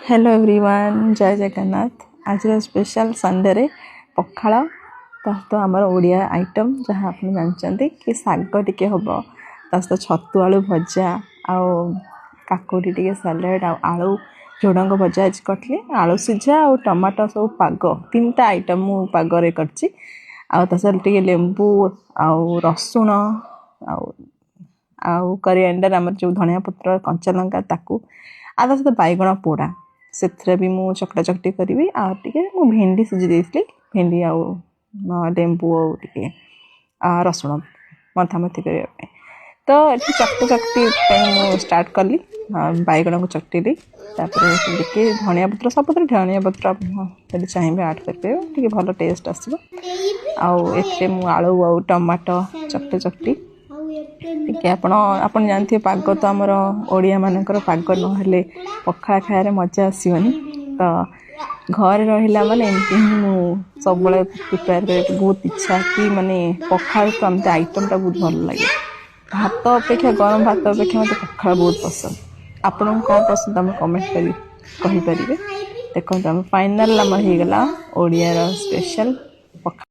Hello everyone जय जगन्नाथ। आज special Sunday रे पखाड़ तो आमर ओडिया आइटम जहाँ आप जानते कि शाग टिके हम सहित छतु आलू भजा आउ काकुड़ी टिके सालाड आलू झुडंग भजा आज करी आलू सिझा और टमाटो सब पाग तीन आइटम मु पागे कर लेंबू आउ रसुण आउ करिएंडर आमर जो धनिया पत्र कंचा लंका ताकू आ सहित बैगण पोड़ा से भी मु चकटा चकटी करी आउ भेंडी सिझी देती भेंडी आउ लेंबू आउ रसुण मथामथी करने तो ये चकटी चकटी स्टार्ट कली बैगण को चकटी तापर धनिया पत्र सब धनिया पत्र यदि चाहिए आड करेंगे भल टेस्ट आसो आलू आउ टमाटो चकटी चकटी टिके आपण जानते पाग तो आमर ओडिया मानकर पाग ना पखाड़ खाया मजा आसोनी तो घर रहा माने एमती ही सब प्रिपेयर कर बहुत इच्छा कि माने पखाड़ तो आमते आइटम टा बहुत भल लगे भात अपेक्षा गरम भात अपेक्षा मत पखाड़ बहुत पसंद आपन कौन पसंद आम कमेंट करें देखो फाइनल आम हो गला ओडिया स्पेशल पखाड़।